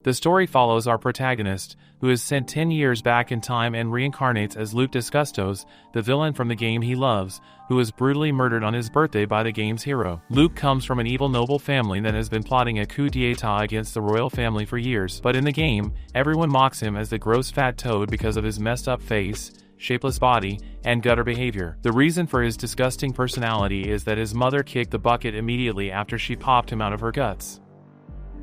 The story follows our protagonist, who is sent 10 years back in time and reincarnates as Luke Disgustos, the villain from the game he loves, who was brutally murdered on his birthday by the game's hero. Luke comes from an evil noble family that has been plotting a coup d'etat against the royal family for years, but in the game, everyone mocks him as the gross fat toad because of his messed up face, shapeless body, and gutter behavior. The reason for his disgusting personality is that his mother kicked the bucket immediately after she popped him out of her guts.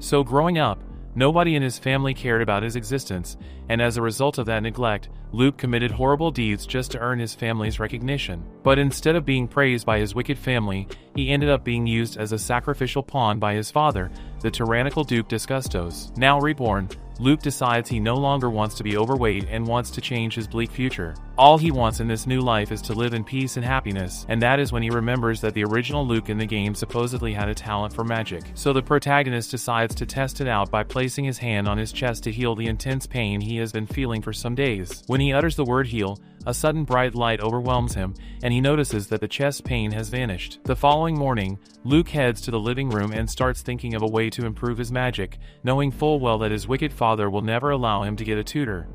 So growing up, nobody in his family cared about his existence, and as a result of that neglect, Luke committed horrible deeds just to earn his family's recognition. But instead of being praised by his wicked family, he ended up being used as a sacrificial pawn by his father, the tyrannical Duke Disgustos. Now reborn, Luke decides he no longer wants to be overweight and wants to change his bleak future. All he wants in this new life is to live in peace and happiness, and that is when he remembers that the original Luke in the game supposedly had a talent for magic. So the protagonist decides to test it out by placing his hand on his chest to heal the intense pain he has been feeling for some days. When he utters the word heal, a sudden bright light overwhelms him, and he notices that the chest pain has vanished. The following morning, Luke heads to the living room and starts thinking of a way to improve his magic, knowing full well that his wicked father will never allow him to get a tutor.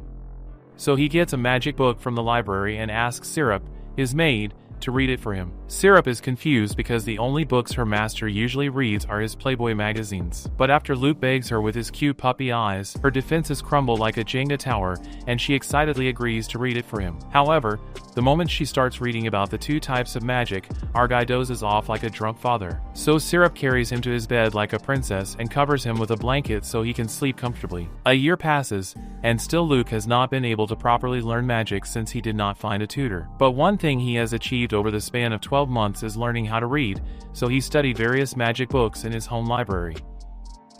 So he gets a magic book from the library and asks Syrup, his maid, to read it for him. Syrup is confused because the only books her master usually reads are his Playboy magazines. But after Luke begs her with his cute puppy eyes, her defenses crumble like a Jenga tower, and she excitedly agrees to read it for him. However, the moment she starts reading about the 2 types of magic, our guy dozes off like a drunk father. So Syrup carries him to his bed like a princess and covers him with a blanket so he can sleep comfortably. A year passes, and still Luke has not been able to properly learn magic since he did not find a tutor. But one thing he has achieved over the span of 12 months is learning how to read, so he studied various magic books in his home library.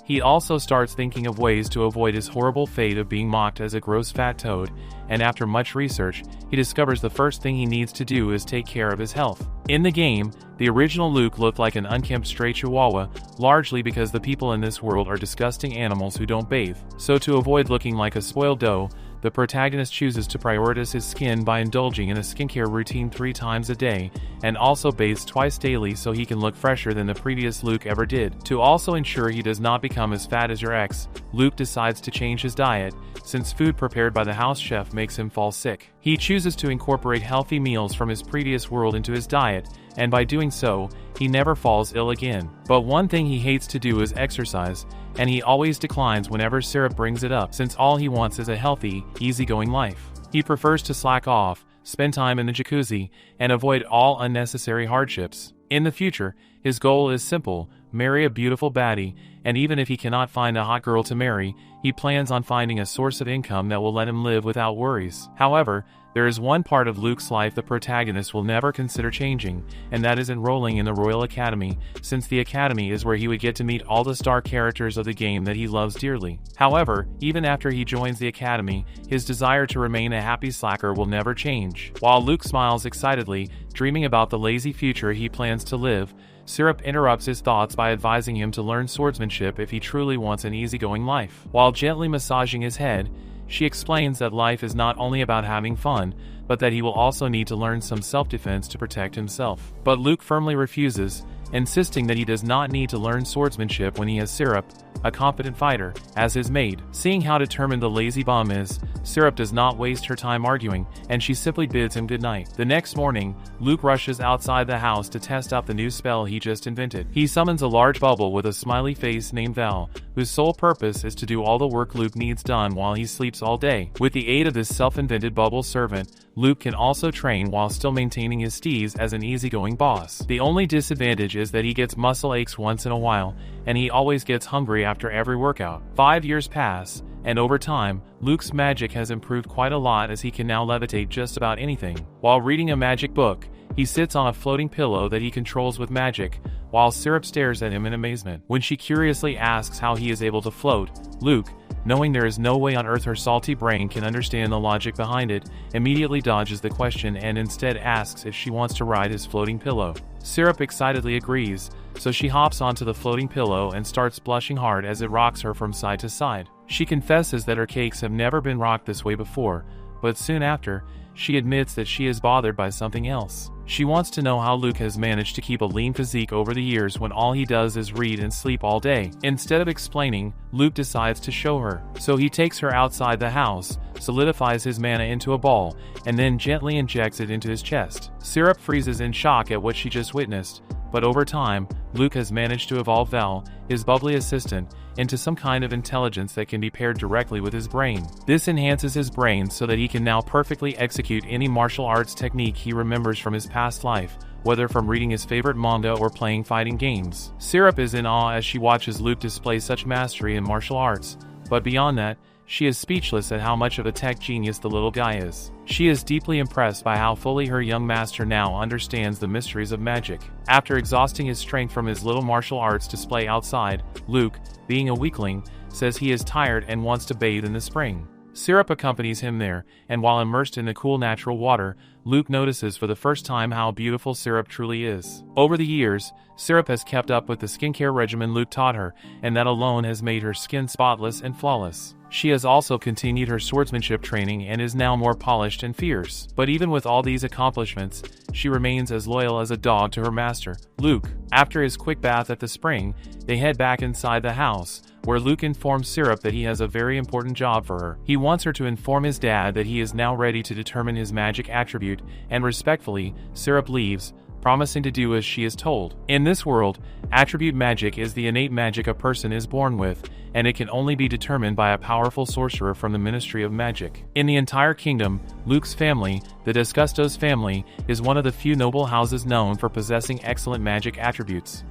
He also starts thinking of ways to avoid his horrible fate of being mocked as a gross fat toad, and after much research, he discovers the first thing he needs to do is take care of his health. In the game, the original Luke looked like an unkempt stray chihuahua, largely because the people in this world are disgusting animals who don't bathe. So to avoid looking like a spoiled dough, the protagonist chooses to prioritize his skin by indulging in a skincare routine 3 times a day, and also bathes twice daily so he can look fresher than the previous Luke ever did. To also ensure he does not become as fat as your ex, Luke decides to change his diet, since food prepared by the house chef makes him fall sick. He chooses to incorporate healthy meals from his previous world into his diet, and by doing so, he never falls ill again. But one thing he hates to do is exercise, and he always declines whenever Syrup brings it up, since all he wants is a healthy, easygoing life. He prefers to slack off, spend time in the jacuzzi, and avoid all unnecessary hardships. In the future, his goal is simple: marry a beautiful baddie, and even if he cannot find a hot girl to marry, he plans on finding a source of income that will let him live without worries. However, there is one part of Luke's life the protagonist will never consider changing, and that is enrolling in the Royal Academy, since the Academy is where he would get to meet all the star characters of the game that he loves dearly. However, even after he joins the Academy, his desire to remain a happy slacker will never change. While Luke smiles excitedly, dreaming about the lazy future he plans to live, Syrup interrupts his thoughts by advising him to learn swordsmanship if he truly wants an easygoing life. While gently massaging his head, she explains that life is not only about having fun, but that he will also need to learn some self-defense to protect himself. But Luke firmly refuses, insisting that he does not need to learn swordsmanship when he has Syrup, a competent fighter, as his maid. Seeing how determined the lazy bum is, Syrup does not waste her time arguing, and she simply bids him goodnight. The next morning, Luke rushes outside the house to test out the new spell he just invented. He summons a large bubble with a smiley face named Val, whose sole purpose is to do all the work Luke needs done while he sleeps all day. With the aid of this self-invented bubble servant, Luke can also train while still maintaining his steez as an easygoing boss. The only disadvantage is that he gets muscle aches once in a while, and he always gets hungry after every workout. 5 years pass, and over time, Luke's magic has improved quite a lot as he can now levitate just about anything. While reading a magic book, he sits on a floating pillow that he controls with magic, while Syrup stares at him in amazement. When she curiously asks how he is able to float, Luke, knowing there is no way on earth her salty brain can understand the logic behind it, immediately dodges the question and instead asks if she wants to ride his floating pillow. Syrup excitedly agrees, so she hops onto the floating pillow and starts blushing hard as it rocks her from side to side. She confesses that her cakes have never been rocked this way before, but soon after, she admits that she is bothered by something else. She wants to know how Luke has managed to keep a lean physique over the years when all he does is read and sleep all day. Instead of explaining, Luke decides to show her. So he takes her outside the house, solidifies his mana into a ball, and then gently injects it into his chest. Syrup freezes in shock at what she just witnessed, but over time, Luke has managed to evolve Val, his bubbly assistant, into some kind of intelligence that can be paired directly with his brain. This enhances his brain so that he can now perfectly execute any martial arts technique he remembers from his past life, whether from reading his favorite manga or playing fighting games. Syrup is in awe as she watches Luke display such mastery in martial arts, but beyond that, she is speechless at how much of a tech genius the little guy is. She is deeply impressed by how fully her young master now understands the mysteries of magic. After exhausting his strength from his little martial arts display outside, Luke, being a weakling, says he is tired and wants to bathe in the spring. Syrup accompanies him there, and while immersed in the cool natural water, Luke notices for the first time how beautiful Syrup truly is. Over the years, Syrup has kept up with the skincare regimen Luke taught her, and that alone has made her skin spotless and flawless. She has also continued her swordsmanship training and is now more polished and fierce. But even with all these accomplishments, she remains as loyal as a dog to her master, Luke. After his quick bath at the spring, they head back inside the house, where Luke informs Syrup that he has a very important job for her. He wants her to inform his dad that he is now ready to determine his magic attribute, and respectfully, Syrup leaves, promising to do as she is told. In this world, attribute magic is the innate magic a person is born with, and it can only be determined by a powerful sorcerer from the Ministry of Magic. In the entire kingdom, Luke's family, the Disgustos family, is one of the few noble houses known for possessing excellent magic attributes.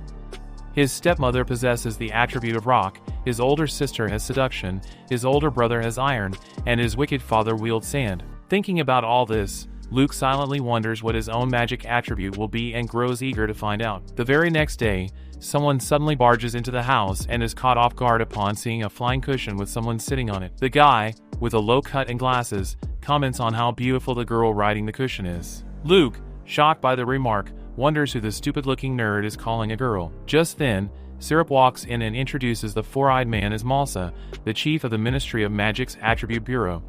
His stepmother possesses the attribute of rock, his older sister has seduction, his older brother has iron, and his wicked father wields sand. Thinking about all this, Luke silently wonders what his own magic attribute will be and grows eager to find out. The very next day, someone suddenly barges into the house and is caught off guard upon seeing a flying cushion with someone sitting on it. The guy, with a low cut and glasses, comments on how beautiful the girl riding the cushion is. Luke, shocked by the remark, wonders who the stupid-looking nerd is calling a girl. Just then, Syrup walks in and introduces the four-eyed man as Malsa, the chief of the Ministry of Magic's Attribute Bureau.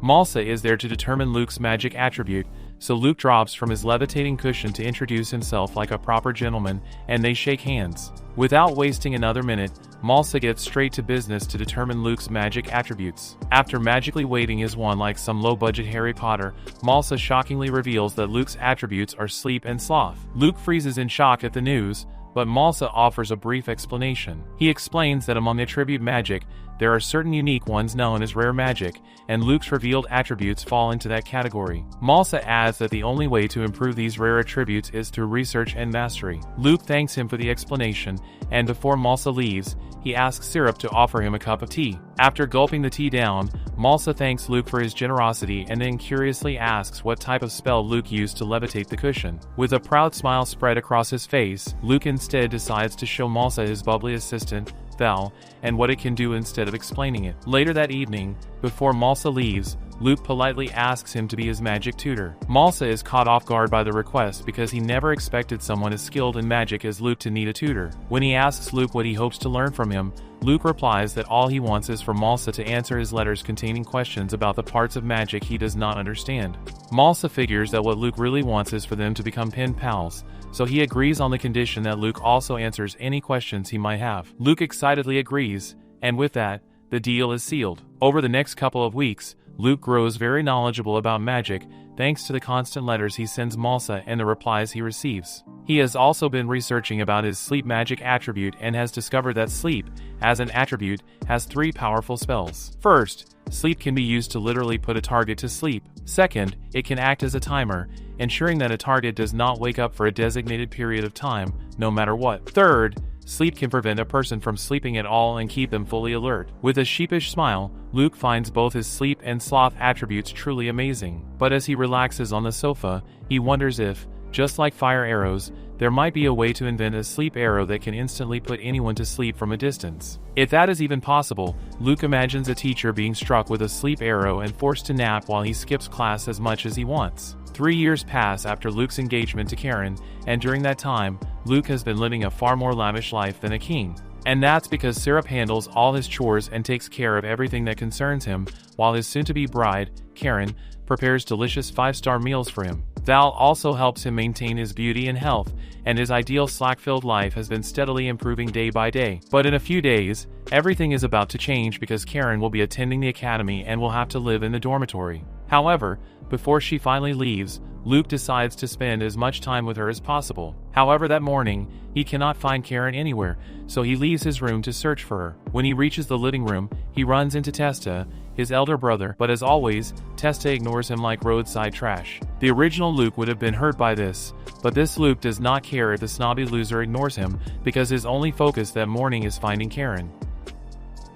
Malsa is there to determine Luke's magic attribute, so Luke drops from his levitating cushion to introduce himself like a proper gentleman, and they shake hands. Without wasting another minute, Malsa gets straight to business to determine Luke's magic attributes. After magically waving his wand like some low-budget Harry Potter, Malsa shockingly reveals that Luke's attributes are sleep and sloth. Luke freezes in shock at the news, but Malsa offers a brief explanation. He explains that among attribute magic, there are certain unique ones known as rare magic, and Luke's revealed attributes fall into that category. Malsa adds that the only way to improve these rare attributes is through research and mastery. Luke thanks him for the explanation, and before Malsa leaves, he asks Syrup to offer him a cup of tea. After gulping the tea down, Malsa thanks Luke for his generosity and then curiously asks what type of spell Luke used to levitate the cushion. With a proud smile spread across his face, Luke instead decides to show Malsa his bubbly assistant, Val, and what it can do instead of explaining it. Later that evening, before Malsa leaves, Luke politely asks him to be his magic tutor. Malsa is caught off guard by the request because he never expected someone as skilled in magic as Luke to need a tutor. When he asks Luke what he hopes to learn from him, Luke replies that all he wants is for Malsa to answer his letters containing questions about the parts of magic he does not understand. Malsa figures that what Luke really wants is for them to become pen pals, so he agrees on the condition that Luke also answers any questions he might have. Luke excitedly agrees, and with that, the deal is sealed. Over the next couple of weeks, Luke grows very knowledgeable about magic, thanks to the constant letters he sends Malsa and the replies he receives. He has also been researching about his sleep magic attribute and has discovered that sleep, as an attribute, has 3 powerful spells. First, sleep can be used to literally put a target to sleep. Second, it can act as a timer, ensuring that a target does not wake up for a designated period of time, no matter what. Third, sleep can prevent a person from sleeping at all and keep them fully alert. With a sheepish smile, Luke finds both his sleep and sloth attributes truly amazing. But as he relaxes on the sofa, he wonders if, just like fire arrows, there might be a way to invent a sleep arrow that can instantly put anyone to sleep from a distance. If that is even possible, Luke imagines a teacher being struck with a sleep arrow and forced to nap while he skips class as much as he wants. 3 years pass after Luke's engagement to Karen, and during that time, Luke has been living a far more lavish life than a king. And that's because Syrup handles all his chores and takes care of everything that concerns him, while his soon-to-be bride, Karen, prepares delicious 5-star meals for him. Val also helps him maintain his beauty and health, and his ideal slack-filled life has been steadily improving day by day. But in a few days, everything is about to change because Karen will be attending the academy and will have to live in the dormitory. However, before she finally leaves, Luke decides to spend as much time with her as possible. However, that morning, he cannot find Karen anywhere, so he leaves his room to search for her. When he reaches the living room, he runs into Testa, his elder brother, but as always, Testa ignores him like roadside trash. The original Luke would have been hurt by this, but this Luke does not care if the snobby loser ignores him, because his only focus that morning is finding Karen.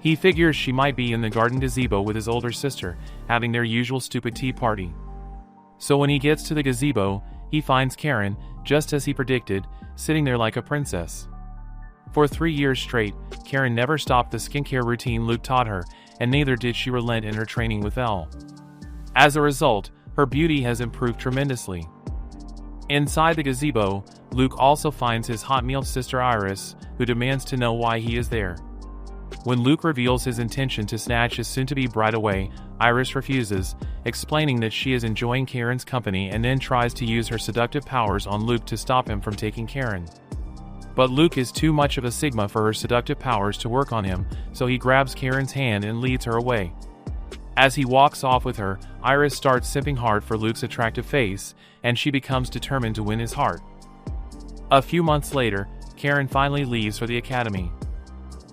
He figures she might be in the garden gazebo with his older sister, having their usual stupid tea party. So when he gets to the gazebo, he finds Karen, just as he predicted, sitting there like a princess. For 3 years straight, Karen never stopped the skincare routine Luke taught her, and neither did she relent in her training with Elle. As a result, her beauty has improved tremendously. Inside the gazebo, Luke also finds his hot meal sister Iris, who demands to know why he is there. When Luke reveals his intention to snatch his soon-to-be bride away, Iris refuses, explaining that she is enjoying Karen's company and then tries to use her seductive powers on Luke to stop him from taking Karen. But Luke is too much of a Sigma for her seductive powers to work on him, so he grabs Karen's hand and leads her away. As he walks off with her, Iris starts simping hard for Luke's attractive face, and she becomes determined to win his heart. A few months later, Karen finally leaves for the academy.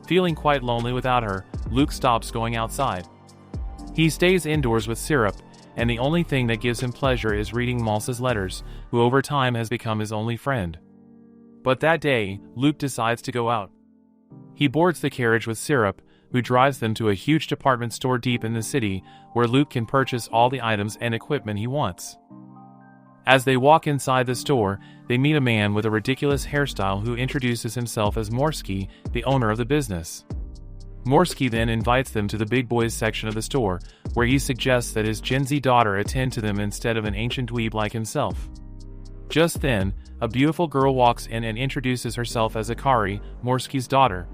Feeling quite lonely without her, Luke stops going outside. He stays indoors with Syrup, and the only thing that gives him pleasure is reading Malsa's letters, who over time has become his only friend. But that day, Luke decides to go out. He boards the carriage with Syrup, who drives them to a huge department store deep in the city, where Luke can purchase all the items and equipment he wants. As they walk inside the store, they meet a man with a ridiculous hairstyle who introduces himself as Morsky, the owner of the business. Morsky then invites them to the big boys section of the store, where he suggests that his Gen Z daughter attend to them instead of an ancient dweeb like himself. Just then, a beautiful girl walks in and introduces herself as Akari, Morsky's daughter.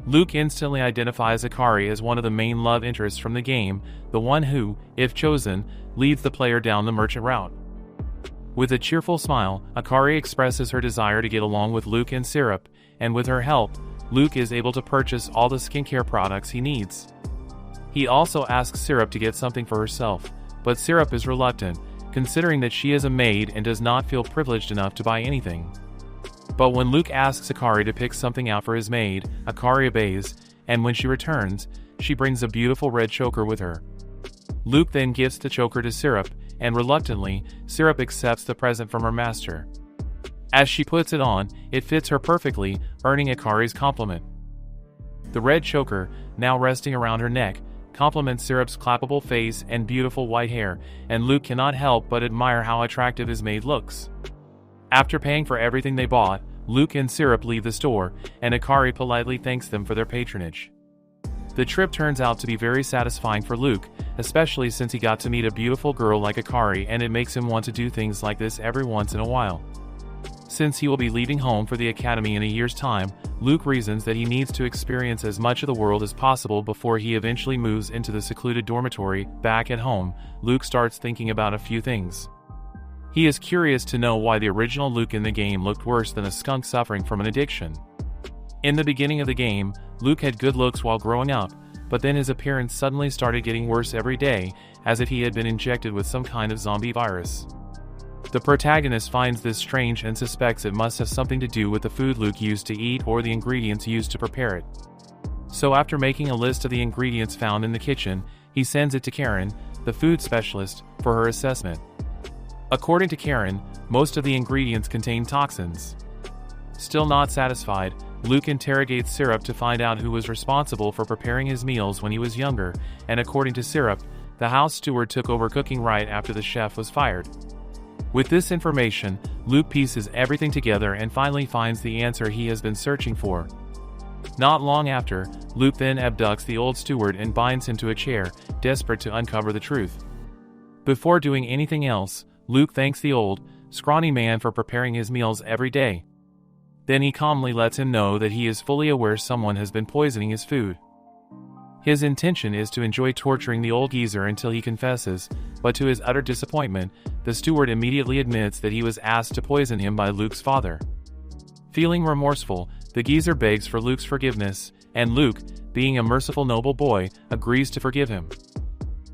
Luke instantly identifies Akari as one of the main love interests from the game, the one who, if chosen, leads the player down the merchant route. With a cheerful smile, Akari expresses her desire to get along with Luke and Syrup, and with her help, Luke is able to purchase all the skincare products he needs. He also asks Syrup to get something for herself, but Syrup is reluctant, considering that she is a maid and does not feel privileged enough to buy anything. But when Luke asks Akari to pick something out for his maid, Akari obeys, and when she returns, she brings a beautiful red choker with her. Luke then gives the choker to Syrup, and reluctantly, Syrup accepts the present from her master. As she puts it on, it fits her perfectly, earning Akari's compliment. The red choker, now resting around her neck, compliments Syrup's clappable face and beautiful white hair, and Luke cannot help but admire how attractive his maid looks. After paying for everything they bought, Luke and Syrup leave the store, and Akari politely thanks them for their patronage. The trip turns out to be very satisfying for Luke, especially since he got to meet a beautiful girl like Akari, and it makes him want to do things like this every once in a while. Since he will be leaving home for the academy in a year's time, Luke reasons that he needs to experience as much of the world as possible before he eventually moves into the secluded dormitory. Back at home, Luke starts thinking about a few things. He is curious to know why the original Luke in the game looked worse than a skunk suffering from an addiction. In the beginning of the game, Luke had good looks while growing up, but then his appearance suddenly started getting worse every day, as if he had been injected with some kind of zombie virus. The protagonist finds this strange and suspects it must have something to do with the food Luke used to eat or the ingredients used to prepare it. So after making a list of the ingredients found in the kitchen, he sends it to Karen, the food specialist, for her assessment. According to Karen, most of the ingredients contain toxins. Still not satisfied, Luke interrogates Syrup to find out who was responsible for preparing his meals when he was younger, and according to Syrup, the house steward took over cooking right after the chef was fired. With this information, Luke pieces everything together and finally finds the answer he has been searching for. Not long after, Luke then abducts the old steward and binds him to a chair, desperate to uncover the truth. Before doing anything else, Luke thanks the old, scrawny man for preparing his meals every day. Then he calmly lets him know that he is fully aware someone has been poisoning his food. His intention is to enjoy torturing the old geezer until he confesses, but to his utter disappointment, the steward immediately admits that he was asked to poison him by Luke's father. Feeling remorseful, the geezer begs for Luke's forgiveness, and Luke, being a merciful noble boy, agrees to forgive him.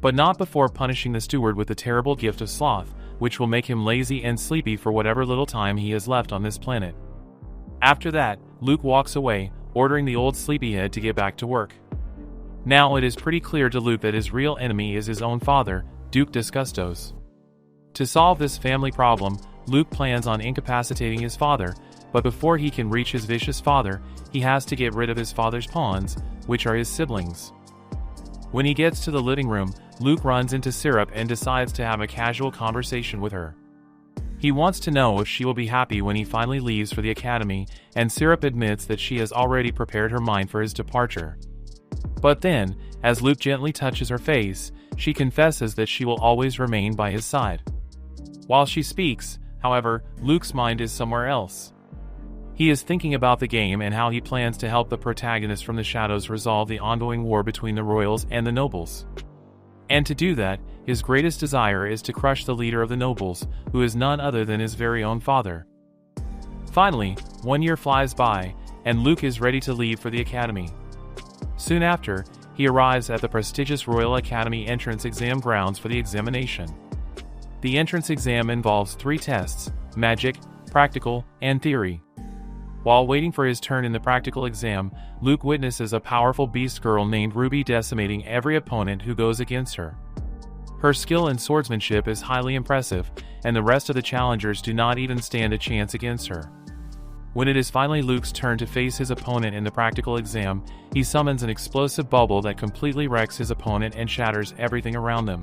But not before punishing the steward with the terrible gift of sloth, which will make him lazy and sleepy for whatever little time he has left on this planet. After that, Luke walks away, ordering the old sleepyhead to get back to work. Now it is pretty clear to Luke that his real enemy is his own father, Duke Disgustos. To solve this family problem, Luke plans on incapacitating his father, but before he can reach his vicious father, he has to get rid of his father's pawns, which are his siblings. When he gets to the living room, Luke runs into Syrup and decides to have a casual conversation with her. He wants to know if she will be happy when he finally leaves for the academy, and Syrup admits that she has already prepared her mind for his departure. But then, as Luke gently touches her face, she confesses that she will always remain by his side. While she speaks, however, Luke's mind is somewhere else. He is thinking about the game and how he plans to help the protagonist from the shadows resolve the ongoing war between the royals and the nobles. And to do that, his greatest desire is to crush the leader of the nobles, who is none other than his very own father. Finally, 1 year flies by, and Luke is ready to leave for the academy. Soon after, he arrives at the prestigious Royal Academy entrance exam grounds for the examination. The entrance exam involves 3 tests: magic, practical, and theory. While waiting for his turn in the practical exam, Luke witnesses a powerful beast girl named Ruby decimating every opponent who goes against her. Her skill in swordsmanship is highly impressive, and the rest of the challengers do not even stand a chance against her. When it is finally Luke's turn to face his opponent in the practical exam, he summons an explosive bubble that completely wrecks his opponent and shatters everything around them.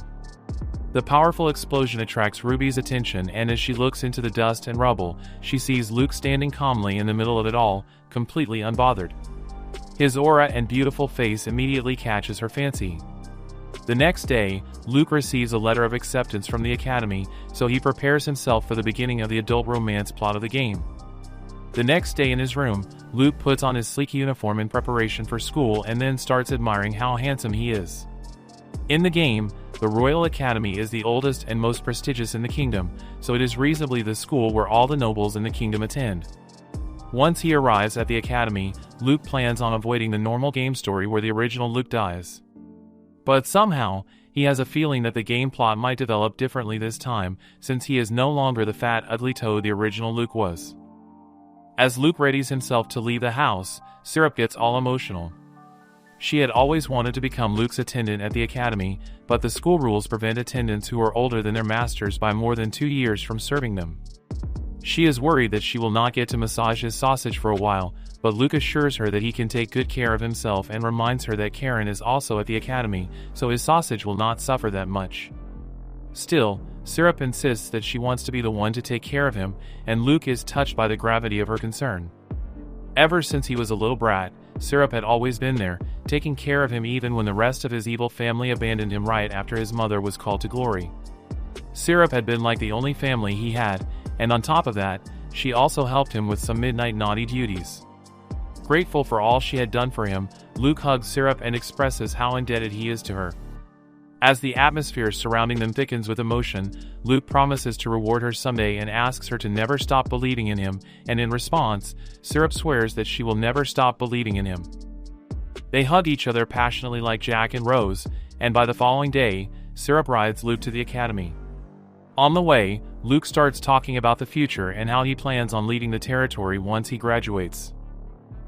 The powerful explosion attracts Ruby's attention, and as she looks into the dust and rubble, she sees Luke standing calmly in the middle of it all, completely unbothered. His aura and beautiful face immediately catches her fancy. The next day, Luke receives a letter of acceptance from the academy, so he prepares himself for the beginning of the adult romance plot of the game. The next day in his room, Luke puts on his sleek uniform in preparation for school and then starts admiring how handsome he is. In the game, the Royal Academy is the oldest and most prestigious in the kingdom, so it is reasonably the school where all the nobles in the kingdom attend. Once he arrives at the academy, Luke plans on avoiding the normal game story where the original Luke dies. But somehow, he has a feeling that the game plot might develop differently this time, since he is no longer the fat, ugly toad the original Luke was. As Luke readies himself to leave the house, Syrup gets all emotional. She had always wanted to become Luke's attendant at the academy, but the school rules prevent attendants who are older than their masters by more than 2 years from serving them. She is worried that she will not get to massage his sausage for a while, but Luke assures her that he can take good care of himself and reminds her that Karen is also at the academy, so his sausage will not suffer that much. Still, Syrup insists that she wants to be the one to take care of him, and Luke is touched by the gravity of her concern. Ever since he was a little brat, Syrup had always been there, taking care of him even when the rest of his evil family abandoned him right after his mother was called to glory. Syrup had been like the only family he had, and on top of that, she also helped him with some midnight naughty duties. Grateful for all she had done for him, Luke hugs Syrup and expresses how indebted he is to her. As the atmosphere surrounding them thickens with emotion, Luke promises to reward her someday and asks her to never stop believing in him, and in response, Syrup swears that she will never stop believing in him. They hug each other passionately like Jack and Rose, and by the following day, Syrup rides Luke to the academy. On the way, Luke starts talking about the future and how he plans on leading the territory once he graduates.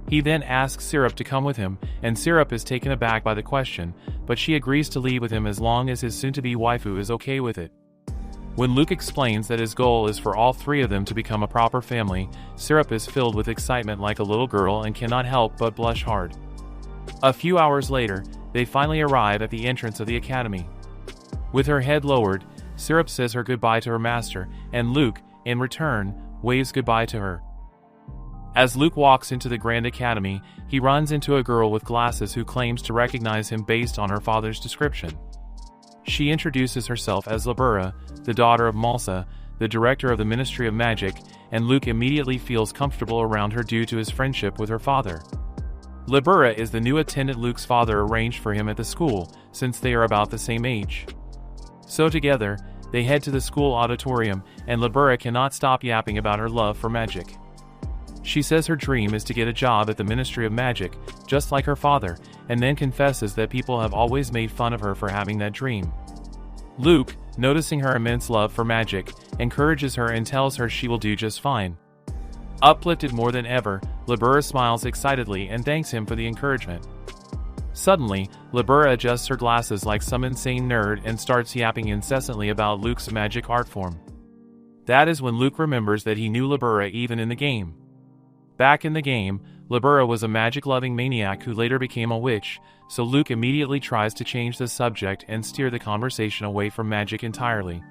He then asks Syrup to come with him, and Syrup is taken aback by the question, but she agrees to leave with him as long as his soon-to-be waifu is okay with it. When Luke explains that his goal is for all 3 of them to become a proper family, Syrup is filled with excitement like a little girl and cannot help but blush hard. A few hours later, they finally arrive at the entrance of the academy. With her head lowered, Syrup says her goodbye to her master, and Luke, in return, waves goodbye to her. As Luke walks into the Grand Academy, he runs into a girl with glasses who claims to recognize him based on her father's description. She introduces herself as Labura, the daughter of Malsa, the director of the Ministry of Magic, and Luke immediately feels comfortable around her due to his friendship with her father. Libera is the new attendant Luke's father arranged for him at the school, since they are about the same age. So together, they head to the school auditorium, and Libera cannot stop yapping about her love for magic. She says her dream is to get a job at the Ministry of Magic, just like her father, and then confesses that people have always made fun of her for having that dream. Luke, noticing her immense love for magic, encourages her and tells her she will do just fine. Uplifted more than ever, Libera smiles excitedly and thanks him for the encouragement. Suddenly, Libera adjusts her glasses like some insane nerd and starts yapping incessantly about Luke's magic art form. That is when Luke remembers that he knew Libera even in the game. Back in the game, Libera was a magic-loving maniac who later became a witch, so Luke immediately tries to change the subject and steer the conversation away from magic entirely.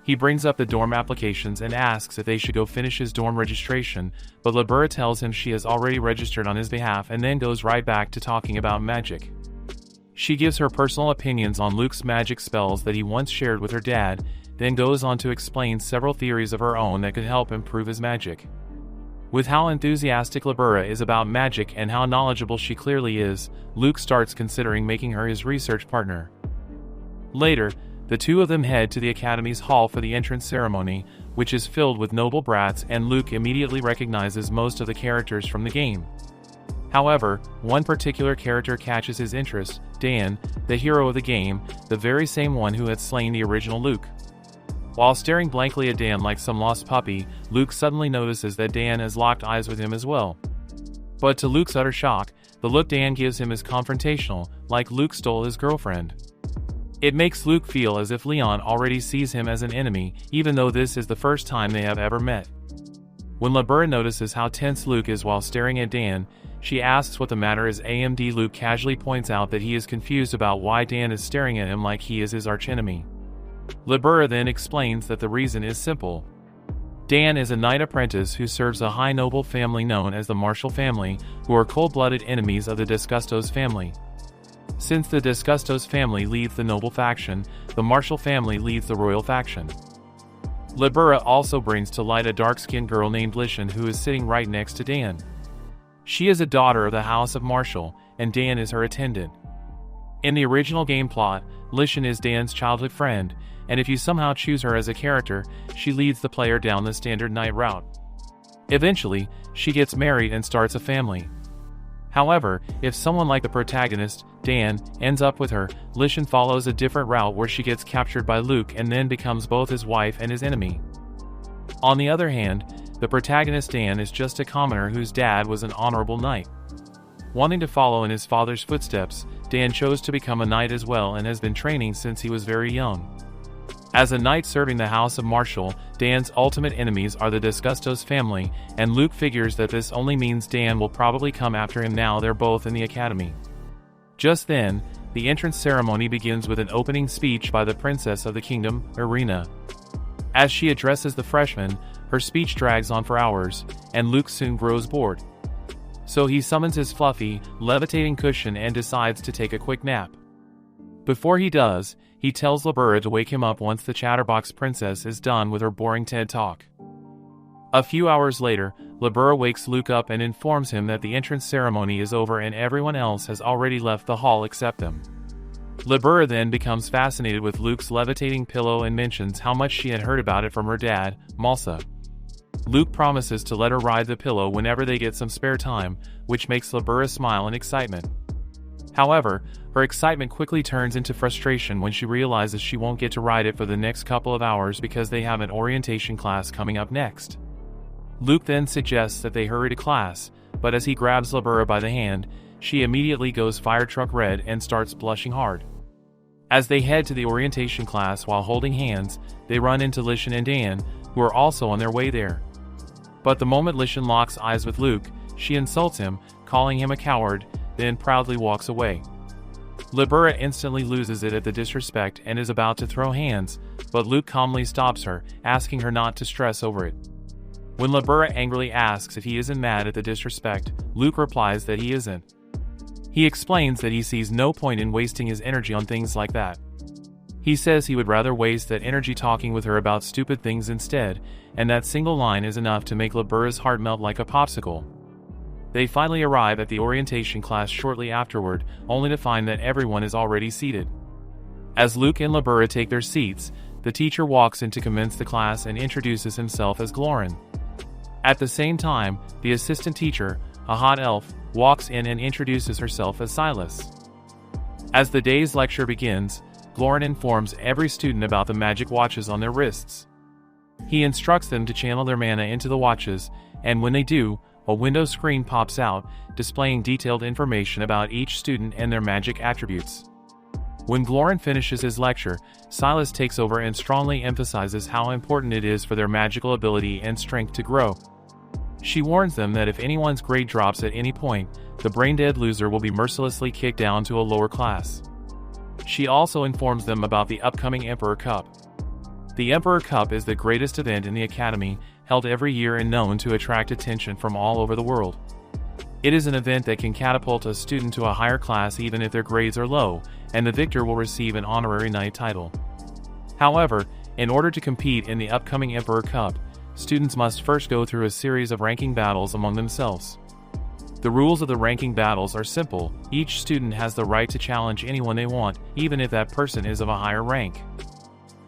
He brings up the dorm applications and asks if they should go finish his dorm registration, but Libera tells him she has already registered on his behalf and then goes right back to talking about magic. She gives her personal opinions on Luke's magic spells that he once shared with her dad, then goes on to explain several theories of her own that could help improve his magic. With how enthusiastic Libera is about magic and how knowledgeable she clearly is, Luke starts considering making her his research partner. Later, the two of them head to the Academy's hall for the entrance ceremony, which is filled with noble brats, and Luke immediately recognizes most of the characters from the game. However, one particular character catches his interest, Dan, the hero of the game, the very same one who had slain the original Luke. While staring blankly at Dan like some lost puppy, Luke suddenly notices that Dan has locked eyes with him as well. But to Luke's utter shock, the look Dan gives him is confrontational, like Luke stole his girlfriend. It makes Luke feel as if Leon already sees him as an enemy, even though this is the first time they have ever met. When Libera notices how tense Luke is while staring at Dan, she asks what the matter is. Luke casually points out that he is confused about why Dan is staring at him like he is his archenemy. Libera then explains that the reason is simple. Dan is a knight apprentice who serves a high noble family known as the Marshall family, who are cold-blooded enemies of the Disgustos family. Since the Disgustos family leads the noble faction, the Marshall family leads the royal faction. Libera also brings to light a dark-skinned girl named Lishan who is sitting right next to Dan. She is a daughter of the House of Marshall, and Dan is her attendant. In the original game plot, Lishan is Dan's childhood friend, and if you somehow choose her as a character, she leads the player down the standard knight route. Eventually, she gets married and starts a family. However, if someone like the protagonist, Dan, ends up with her, Lishan follows a different route where she gets captured by Luke and then becomes both his wife and his enemy. On the other hand, the protagonist Dan is just a commoner whose dad was an honorable knight. Wanting to follow in his father's footsteps, Dan chose to become a knight as well and has been training since he was very young. As a knight serving the House of Marshall, Dan's ultimate enemies are the Disgustos family, and Luke figures that this only means Dan will probably come after him now they're both in the academy. Just then, the entrance ceremony begins with an opening speech by the Princess of the Kingdom, Irina. As she addresses the freshmen, her speech drags on for hours, and Luke soon grows bored. So he summons his fluffy, levitating cushion and decides to take a quick nap. Before he does, he tells Libera to wake him up once the Chatterbox Princess is done with her boring TED Talk. A few hours later, Libera wakes Luke up and informs him that the entrance ceremony is over and everyone else has already left the hall except them. Libera then becomes fascinated with Luke's levitating pillow and mentions how much she had heard about it from her dad, Malsa. Luke promises to let her ride the pillow whenever they get some spare time, which makes Libera smile in excitement. However, her excitement quickly turns into frustration when she realizes she won't get to ride it for the next couple of hours because they have an orientation class coming up next. Luke then suggests that they hurry to class, but as he grabs Libera by the hand, she immediately goes fire truck red and starts blushing hard. As they head to the orientation class while holding hands, they run into Lishan and Dan, who are also on their way there. But the moment Lishan locks eyes with Luke, she insults him, calling him a coward, then proudly walks away. Libera instantly loses it at the disrespect and is about to throw hands, but Luke calmly stops her, asking her not to stress over it. When Libera angrily asks if he isn't mad at the disrespect, Luke replies that he isn't. He explains that he sees no point in wasting his energy on things like that. He says he would rather waste that energy talking with her about stupid things instead, and that single line is enough to make Libera's heart melt like a popsicle. They finally arrive at the orientation class shortly afterward, only to find that everyone is already seated. As Luke and Libera take their seats, the teacher walks in to commence the class and introduces himself as Glorin. At the same time, the assistant teacher, a hot elf, walks in and introduces herself as Silas. As the day's lecture begins, Glorin informs every student about the magic watches on their wrists. He instructs them to channel their mana into the watches, and when they do, a window screen pops out, displaying detailed information about each student and their magic attributes. When Glorin finishes his lecture, Silas takes over and strongly emphasizes how important it is for their magical ability and strength to grow. She warns them that if anyone's grade drops at any point, the brain-dead loser will be mercilessly kicked down to a lower class. She also informs them about the upcoming Emperor Cup. The Emperor Cup is the greatest event in the Academy, held every year and known to attract attention from all over the world. It is an event that can catapult a student to a higher class even if their grades are low, and the victor will receive an honorary knight title. However, in order to compete in the upcoming Emperor Cup, students must first go through a series of ranking battles among themselves. The rules of the ranking battles are simple. Each student has the right to challenge anyone they want, even if that person is of a higher rank.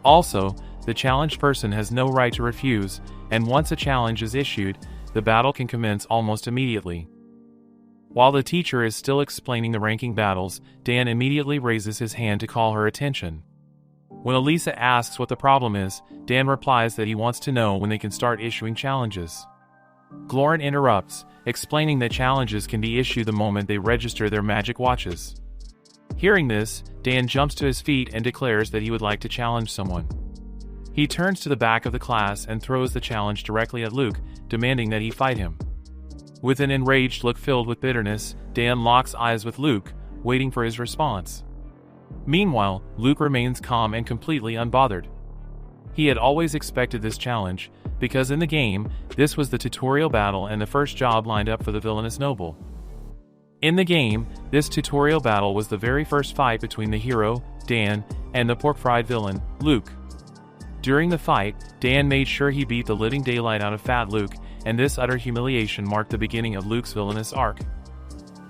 Also, the challenged person has no right to refuse, and once a challenge is issued, the battle can commence almost immediately. While the teacher is still explaining the ranking battles, Dan immediately raises his hand to call her attention. When Elisa asks what the problem is, Dan replies that he wants to know when they can start issuing challenges. Glorin interrupts, explaining that challenges can be issued the moment they register their magic watches. Hearing this, Dan jumps to his feet and declares that he would like to challenge someone. He turns to the back of the class and throws the challenge directly at Luke, demanding that he fight him. With an enraged look filled with bitterness, Dan locks eyes with Luke, waiting for his response. Meanwhile, Luke remains calm and completely unbothered. He had always expected this challenge, because in the game, this was the tutorial battle and the first job lined up for the villainous noble. In the game, this tutorial battle was the very first fight between the hero, Dan, and the pork-fried villain, Luke. During the fight, Dan made sure he beat the living daylight out of Fat Luke, and this utter humiliation marked the beginning of Luke's villainous arc.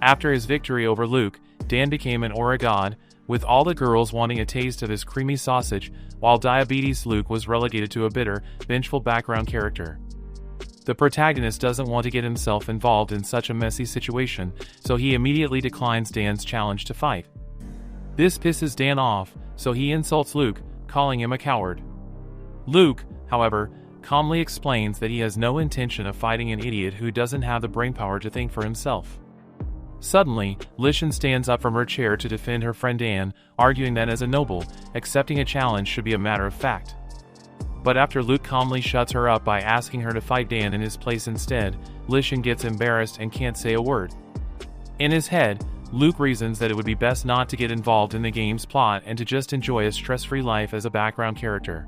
After his victory over Luke, Dan became an aura god, with all the girls wanting a taste of his creamy sausage, while Diabetes Luke was relegated to a bitter, vengeful background character. The protagonist doesn't want to get himself involved in such a messy situation, so he immediately declines Dan's challenge to fight. This pisses Dan off, so he insults Luke, calling him a coward. Luke, however, calmly explains that he has no intention of fighting an idiot who doesn't have the brainpower to think for himself. Suddenly, Lishan stands up from her chair to defend her friend Dan, arguing that as a noble, accepting a challenge should be a matter of fact. But after Luke calmly shuts her up by asking her to fight Dan in his place instead, Lishan gets embarrassed and can't say a word. In his head, Luke reasons that it would be best not to get involved in the game's plot and to just enjoy a stress-free life as a background character.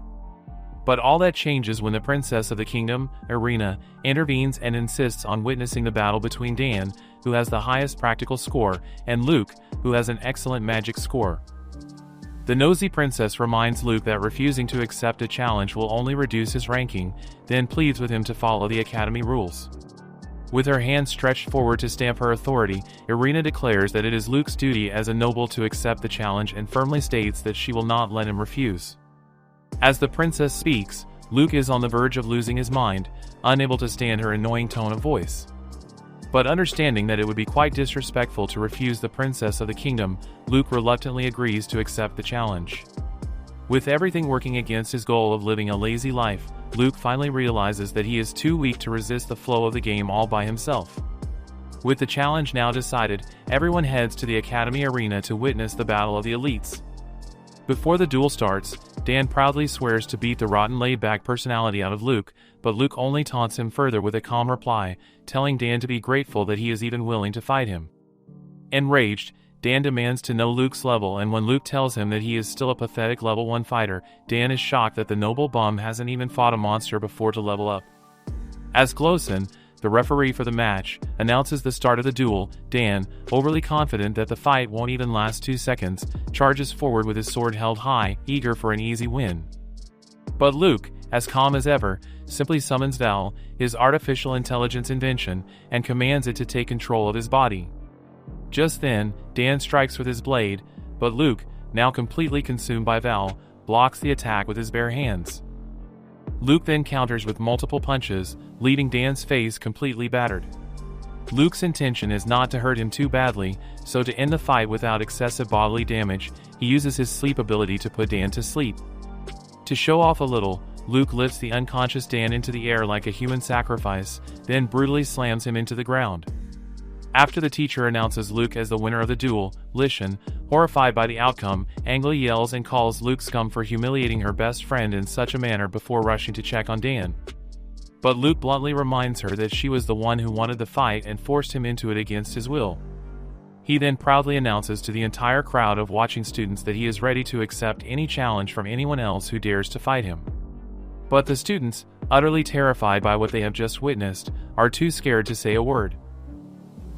But all that changes when the princess of the kingdom, Irina, intervenes and insists on witnessing the battle between Dan, who has the highest practical score, and Luke, who has an excellent magic score. The nosy princess reminds Luke that refusing to accept a challenge will only reduce his ranking, then pleads with him to follow the academy rules. With her hand stretched forward to stamp her authority, Irina declares that it is Luke's duty as a noble to accept the challenge and firmly states that she will not let him refuse. As the princess speaks, Luke is on the verge of losing his mind, unable to stand her annoying tone of voice. But understanding that it would be quite disrespectful to refuse the princess of the kingdom, Luke reluctantly agrees to accept the challenge. With everything working against his goal of living a lazy life, Luke finally realizes that he is too weak to resist the flow of the game all by himself. With the challenge now decided, everyone heads to the academy arena to witness the battle of the elites. Before the duel starts, Dan proudly swears to beat the rotten laid-back personality out of Luke, but Luke only taunts him further with a calm reply, telling Dan to be grateful that he is even willing to fight him. Enraged, Dan demands to know Luke's level, and when Luke tells him that he is still a pathetic level 1 fighter, Dan is shocked that the noble bum hasn't even fought a monster before to level up. As Glosin, the referee for the match, announces the start of the duel. Dan, overly confident that the fight won't even last 2 seconds, charges forward with his sword held high, eager for an easy win. But Luke, as calm as ever, simply summons Val, his artificial intelligence invention, and commands it to take control of his body. Just then, Dan strikes with his blade, but Luke, now completely consumed by Val, blocks the attack with his bare hands. Luke then counters with multiple punches, leaving Dan's face completely battered. Luke's intention is not to hurt him too badly, so to end the fight without excessive bodily damage, he uses his sleep ability to put Dan to sleep. To show off a little, Luke lifts the unconscious Dan into the air like a human sacrifice, then brutally slams him into the ground. After the teacher announces Luke as the winner of the duel, Lishan, horrified by the outcome, angrily yells and calls Luke scum for humiliating her best friend in such a manner before rushing to check on Dan. But Luke bluntly reminds her that she was the one who wanted the fight and forced him into it against his will. He then proudly announces to the entire crowd of watching students that he is ready to accept any challenge from anyone else who dares to fight him. But the students, utterly terrified by what they have just witnessed, are too scared to say a word.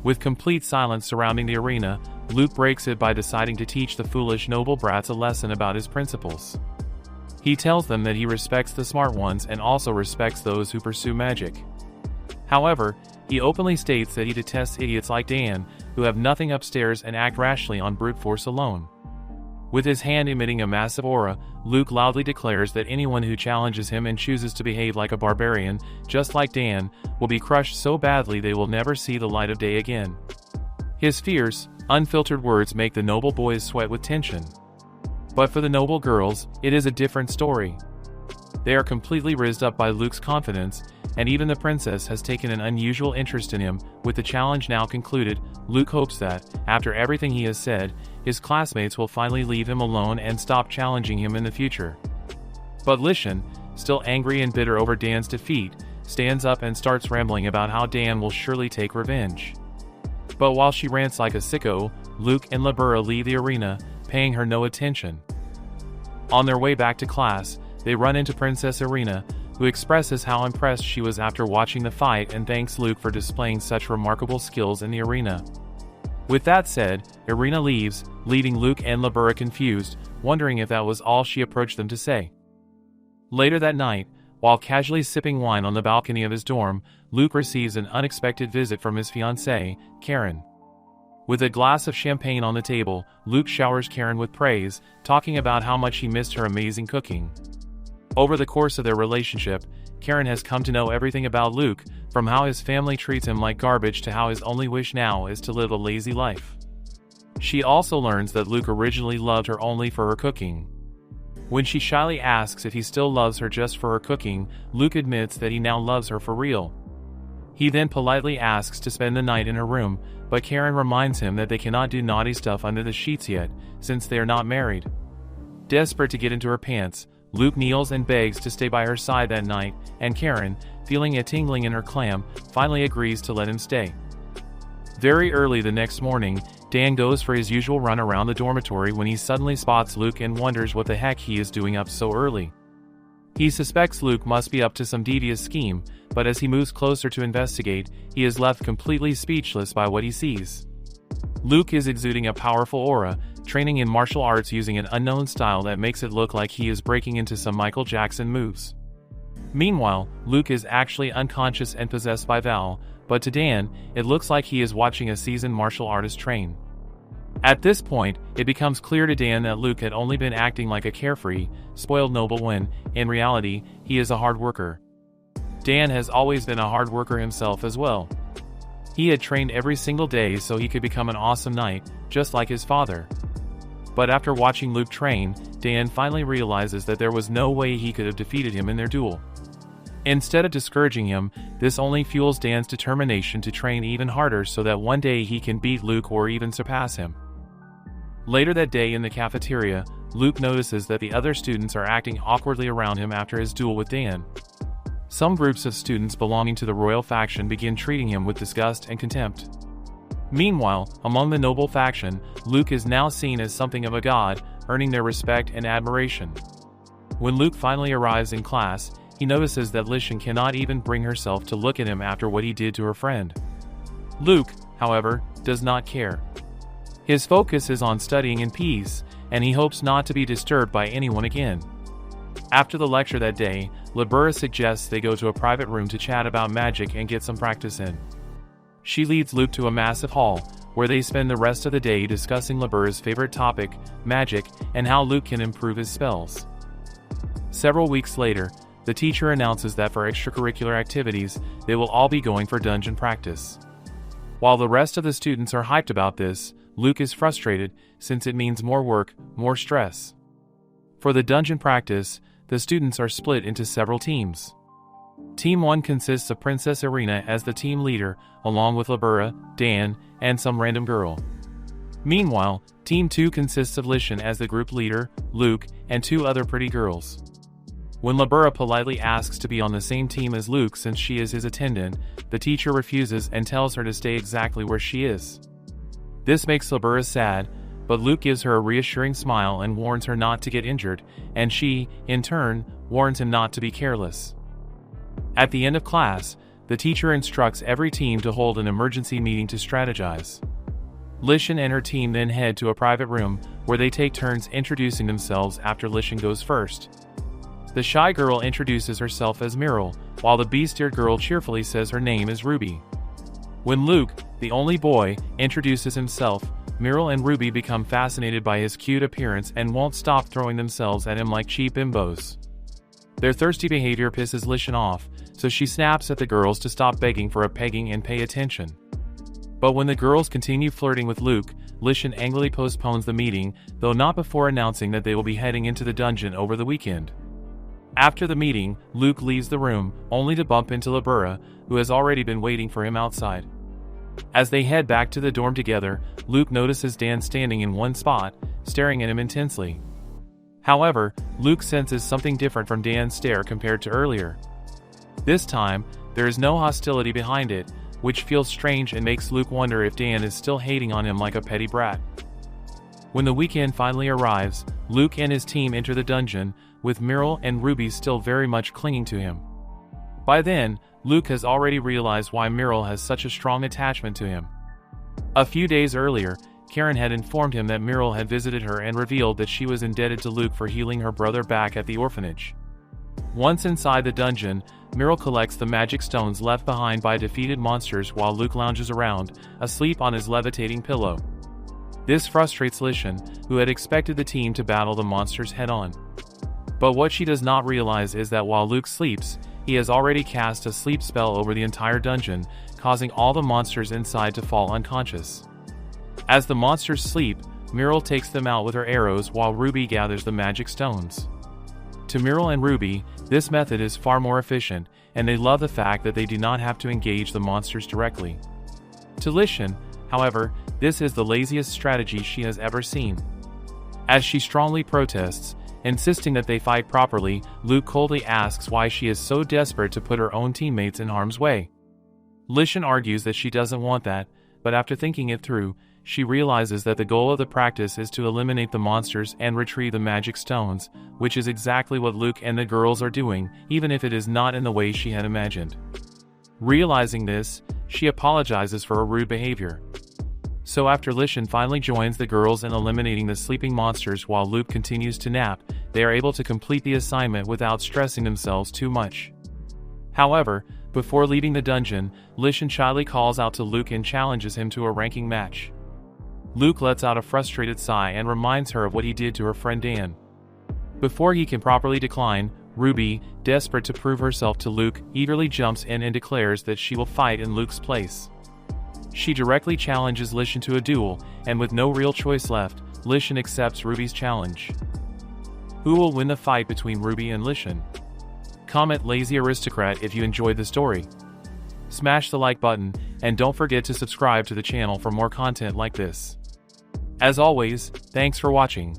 With complete silence surrounding the arena, Luke breaks it by deciding to teach the foolish noble brats a lesson about his principles. He tells them that he respects the smart ones and also respects those who pursue magic. However, he openly states that he detests idiots like Dan, who have nothing upstairs and act rashly on brute force alone. With his hand emitting a massive aura, Luke loudly declares that anyone who challenges him and chooses to behave like a barbarian, just like Dan, will be crushed so badly they will never see the light of day again. His fierce, unfiltered words make the noble boys sweat with tension. But for the noble girls, it is a different story. They are completely rizzed up by Luke's confidence, and even the princess has taken an unusual interest in him. With the challenge now concluded, Luke hopes that, after everything he has said, his classmates will finally leave him alone and stop challenging him in the future. But Lishan, still angry and bitter over Dan's defeat, stands up and starts rambling about how Dan will surely take revenge. But while she rants like a sicko, Luke and Libera leave the arena, paying her no attention. On their way back to class, they run into Princess Irina, who expresses how impressed she was after watching the fight and thanks Luke for displaying such remarkable skills in the arena. With that said, Irina leaves, leaving Luke and Libera confused, wondering if that was all she approached them to say. Later that night, while casually sipping wine on the balcony of his dorm, Luke receives an unexpected visit from his fiancée, Karen. With a glass of champagne on the table, Luke showers Karen with praise, talking about how much he missed her amazing cooking. Over the course of their relationship, Karen has come to know everything about Luke, from how his family treats him like garbage to how his only wish now is to live a lazy life. She also learns that Luke originally loved her only for her cooking. When she shyly asks if he still loves her just for her cooking, Luke admits that he now loves her for real. He then politely asks to spend the night in her room, but Karen reminds him that they cannot do naughty stuff under the sheets yet, since they are not married. Desperate to get into her pants, Luke kneels and begs to stay by her side that night, and Karen, feeling a tingling in her clam, finally agrees to let him stay. Very early the next morning, Dan goes for his usual run around the dormitory when he suddenly spots Luke and wonders what the heck he is doing up so early. He suspects Luke must be up to some devious scheme, but as he moves closer to investigate, he is left completely speechless by what he sees. Luke is exuding a powerful aura, training in martial arts using an unknown style that makes it look like he is breaking into some Michael Jackson moves. Meanwhile, Luke is actually unconscious and possessed by Val, but to Dan, it looks like he is watching a seasoned martial artist train. At this point, it becomes clear to Dan that Luke had only been acting like a carefree, spoiled noble when, in reality, he is a hard worker. Dan has always been a hard worker himself as well. He had trained every single day so he could become an awesome knight, just like his father. But after watching Luke train, Dan finally realizes that there was no way he could have defeated him in their duel. Instead of discouraging him, this only fuels Dan's determination to train even harder so that one day he can beat Luke or even surpass him. Later that day in the cafeteria, Luke notices that the other students are acting awkwardly around him after his duel with Dan. Some groups of students belonging to the royal faction begin treating him with disgust and contempt. Meanwhile, among the noble faction, Luke is now seen as something of a god, earning their respect and admiration. When Luke finally arrives in class, he notices that Lishan cannot even bring herself to look at him after what he did to her friend. Luke, however, does not care. His focus is on studying in peace, and he hopes not to be disturbed by anyone again. After the lecture that day, Libera suggests they go to a private room to chat about magic and get some practice in. She leads Luke to a massive hall, where they spend the rest of the day discussing Libera's favorite topic, magic, and how Luke can improve his spells. Several weeks later, the teacher announces that for extracurricular activities, they will all be going for dungeon practice. While the rest of the students are hyped about this, Luke is frustrated since it means more work, more stress. For the dungeon practice, the students are split into several teams. Team 1 consists of Princess Irina as the team leader, along with Libera, Dan, and some random girl. Meanwhile, Team 2 consists of Lishan as the group leader, Luke, and 2 other pretty girls. When Libera politely asks to be on the same team as Luke since she is his attendant, the teacher refuses and tells her to stay exactly where she is. This makes Libera sad, but Luke gives her a reassuring smile and warns her not to get injured, and she, in turn, warns him not to be careless. At the end of class, the teacher instructs every team to hold an emergency meeting to strategize. Lishan and her team then head to a private room, where they take turns introducing themselves after Lishan goes first. The shy girl introduces herself as Miral, while the beast-eared girl cheerfully says her name is Ruby. When Luke, the only boy, introduces himself, Miral and Ruby become fascinated by his cute appearance and won't stop throwing themselves at him like cheap bimbos. Their thirsty behavior pisses Lishan off, so she snaps at the girls to stop begging for a pegging and pay attention. But when the girls continue flirting with Luke, Lishan angrily postpones the meeting, though not before announcing that they will be heading into the dungeon over the weekend. After the meeting, Luke leaves the room, only to bump into Libera, who has already been waiting for him outside. As they head back to the dorm together, Luke notices Dan standing in one spot, staring at him intensely. However, Luke senses something different from Dan's stare compared to earlier. This time, there is no hostility behind it, which feels strange and makes Luke wonder if Dan is still hating on him like a petty brat. When the weekend finally arrives, Luke and his team enter the dungeon, with Miral and Ruby still very much clinging to him. By then, Luke has already realized why Miral has such a strong attachment to him. A few days earlier, Karen had informed him that Miral had visited her and revealed that she was indebted to Luke for healing her brother back at the orphanage. Once inside the dungeon, Miral collects the magic stones left behind by defeated monsters while Luke lounges around, asleep on his levitating pillow. This frustrates Lishan, who had expected the team to battle the monsters head-on. But what she does not realize is that while Luke sleeps, he has already cast a sleep spell over the entire dungeon, causing all the monsters inside to fall unconscious. As the monsters sleep, Miral takes them out with her arrows while Ruby gathers the magic stones. To Miral and Ruby, this method is far more efficient, and they love the fact that they do not have to engage the monsters directly. To Lishan, however, this is the laziest strategy she has ever seen. As she strongly protests, insisting that they fight properly, Luke coldly asks why she is so desperate to put her own teammates in harm's way. Lishan argues that she doesn't want that, but after thinking it through, she realizes that the goal of the practice is to eliminate the monsters and retrieve the magic stones, which is exactly what Luke and the girls are doing, even if it is not in the way she had imagined. Realizing this, she apologizes for her rude behavior. So after Lishan finally joins the girls in eliminating the sleeping monsters while Luke continues to nap, they are able to complete the assignment without stressing themselves too much. However, before leaving the dungeon, Lishan shyly calls out to Luke and challenges him to a ranking match. Luke lets out a frustrated sigh and reminds her of what he did to her friend Dan. Before he can properly decline, Ruby, desperate to prove herself to Luke, eagerly jumps in and declares that she will fight in Luke's place. She directly challenges Lishan to a duel, and with no real choice left, Lishan accepts Ruby's challenge. Who will win the fight between Ruby and Lishan? Comment Lazy Aristocrat if you enjoyed the story. Smash the like button, and don't forget to subscribe to the channel for more content like this. As always, thanks for watching.